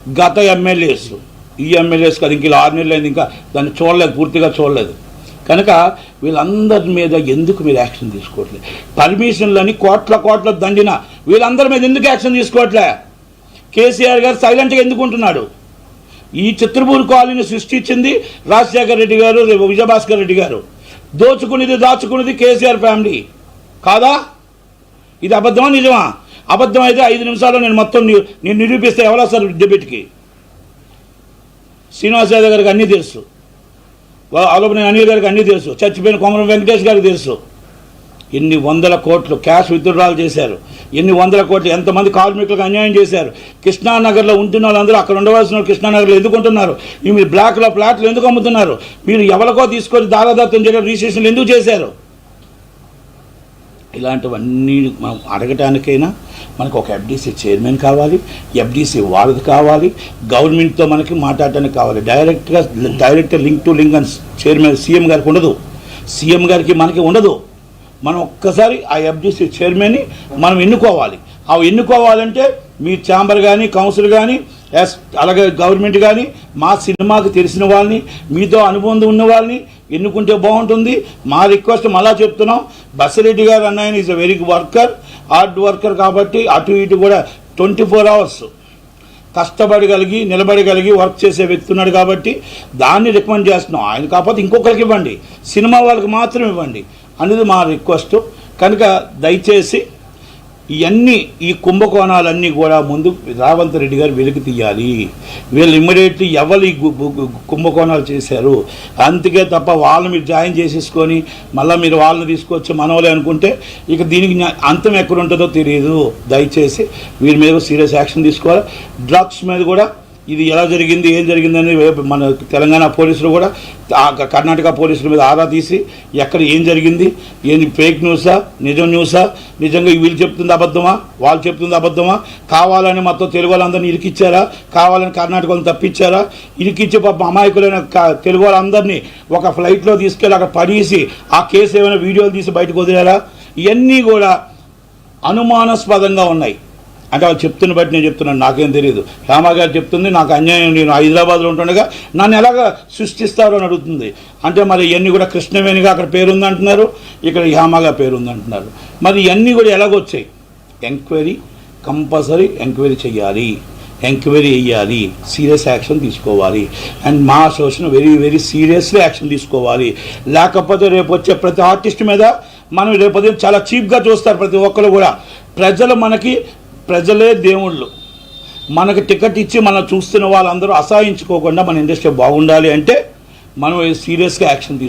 గత ఎమ్మెల్యేస్ ఈ ఎమ్మెల్యేస్ కదా ఇంక 6 నెలలు అయింది, ఇంకా దాన్ని చూడలేదు, పూర్తిగా చూడలేదు. కనుక వీళ్ళందరి మీద ఎందుకు మీరు యాక్షన్ తీసుకోవట్లేదు? పర్మిషన్లని కోట్ల దండిన వీళ్ళందరి మీద ఎందుకు యాక్షన్ తీసుకోవట్లే? కేసీఆర్ గారు సైలెంట్గా ఎందుకు ఉంటున్నాడు? ఈ చిత్రపూర్ కాలనీని సృష్టించింది రాజశేఖర రెడ్డి గారు, విజయభాస్కర్ రెడ్డి గారు. దాచుకున్నది కేసీఆర్ ఫ్యామిలీ కాదా? ఇది అబద్ధమా నిజమా? అబద్ధం అయితే 5 నిమిషాల్లో నేను మొత్తం నేను నిరూపిస్తే ఎవరో సార్ డిబేట్కి. శ్రీనివాస్ యాదవ్ గారికి అన్నీ తెలుసు, ఆలోపన అనిల్ గారికి అన్నీ తెలుసు, చచ్చిపోయిన కొమరం వెంకటేష్ గారికి తెలుసు. ఎన్ని వందల కోట్లు క్యాష్ విత్డ్రాల్ చేశారు, ఎన్ని వందల కోట్లు ఎంతమంది కార్మికులకు అన్యాయం చేశారు. కృష్ణానగర్లో ఉంటున్న వాళ్ళందరూ అక్కడ ఉండవలసిన కృష్ణానగర్లో ఎందుకు ఉంటున్నారు? మీరు బ్లాక్లో ఫ్లాట్లు ఎందుకు అమ్ముతున్నారు? మీరు ఎవరికో తీసుకొని దారాదత్తం చేయడం రిజిస్ట్రేషన్లు ఎందుకు చేశారు? ఇలాంటివన్నీ మనం అడగటానికైనా మనకు ఒక ఎఫ్డీసీ చైర్మన్ కావాలి, ఎఫ్డీసీ వాళ్ళది కావాలి, గవర్నమెంట్తో మనకి మాట్లాడటానికి కావాలి. డైరెక్ట్ లింక్ టు లింక్ అని చైర్మన్ సీఎం గారికి ఉండదు, సీఎం గారికి మనకి ఉండదు. మనం ఒక్కసారి ఆ ఎఫ్డీసీ చైర్మన్ని మనం ఎన్నుకోవాలి. అవి ఎన్నుకోవాలంటే మీ ఛాంబర్ కానీ, కౌన్సిల్ కానీ, అలాగే గవర్నమెంట్ కానీ మా సినిమాకి తెలిసిన వాళ్ళని, మీతో అనుబంధం ఉన్న వాళ్ళని ఎన్నుకుంటే బాగుంటుంది. మా రిక్వెస్ట్ మళ్ళా చెప్తున్నాం, బసిరెడ్డి గారు అన్నాయన is a very worker, hard worker. కాబట్టి అటు ఇటు కూడా 24 అవర్స్ కష్టపడగలిగి నిలబడగలిగి వర్క్ చేసే వ్యక్తి ఉన్నాడు. కాబట్టి దాన్ని రికమెండ్ చేస్తున్నాం. ఆయన కాకపోతే ఇంకొకరికి ఇవ్వండి, సినిమా వాళ్ళకి మాత్రం ఇవ్వండి అనేది మా రిక్వెస్ట్. కనుక దయచేసి ఇవన్నీ ఈ కుంభకోణాలన్నీ కూడా ముందు రేవంత్ రెడ్డి గారు వెలికి తీయాలి. వీళ్ళు ఇమ్మీడియట్లీ ఎవరు ఈ కుంభకోణాలు చేశారు అందుకే తప్ప వాళ్ళని మీరు జాయిన్ చేసేసుకొని మళ్ళీ మీరు వాళ్ళని తీసుకొచ్చి మనవలే అనుకుంటే ఇక దీనికి అంతం ఎక్కడుంటుందో తెలియదు. దయచేసి వీరి మీద సీరియస్ యాక్షన్ తీసుకోవాలి. డ్రగ్స్ మీద కూడా ఇది ఎలా జరిగింది, ఏం జరిగిందని మన తెలంగాణ పోలీసులు కూడా కర్ణాటక పోలీసుల మీద ఆరా తీసి ఎక్కడ ఏం జరిగింది, ఏంది ఫేక్ న్యూసా, నిజం న్యూసా, నిజంగా వీళ్ళు చెప్తుంది అబద్ధమా, వాళ్ళు చెప్తుంది అబద్ధమా, కావాలని మొత్తం తెలుగు వాళ్ళందరినీ ఇరికిచ్చారా, కావాలని కర్ణాటక వాళ్ళని తప్పించారా, ఇరికిచ్చి పాప అమాయకులైన తెలుగు వాళ్ళందరినీ ఒక ఫ్లైట్లో తీసుకెళ్ళి అక్కడ పడేసి ఆ కేసు ఏమైనా వీడియోలు తీసి బయటకు వదిలేరా? ఇవన్నీ కూడా అనుమానాస్పదంగా ఉన్నాయి. అంటే వాళ్ళు చెప్తున్న బట్టి నేను చెప్తున్నాను, నాకేం తెలియదు. హేమ గారు చెప్తుంది నాకు అన్యాయం, నేను హైదరాబాద్లో ఉంటుండగా నన్ను ఎలాగ సృష్టిస్తారు అని అడుగుతుంది. అంటే మరి ఇవన్నీ కూడా కృష్ణవేణిగా అక్కడ పేరుంది అంటున్నారు, ఇక్కడ హేమగా పేరుంది అంటున్నారు. మరి ఇవన్నీ కూడా ఎలాగొచ్చాయి? ఎంక్వైరీ కంపల్సరీ ఎంక్వైరీ చేయాలి, ఎంక్వైరీ వేయాలి, సీరియస్ యాక్షన్ తీసుకోవాలి. అండ్ మా అసోసియేషన్ వెరీ సీరియస్లీ యాక్షన్ తీసుకోవాలి. లేకపోతే రేపు వచ్చే ప్రతి ఆర్టిస్ట్ మీద మనం రేపు చాలా చీప్గా చూస్తారు ప్రతి ఒక్కరు కూడా. ప్రజలే దేవుళ్ళు. మనకు టికెట్ ఇచ్చి మనం చూస్తున్న వాళ్ళందరూ అసహించుకోకుండా మన ఇండస్ట్రీ బాగుండాలి అంటే మనం సీరియస్గా యాక్షన్ తీసుకోవాలి.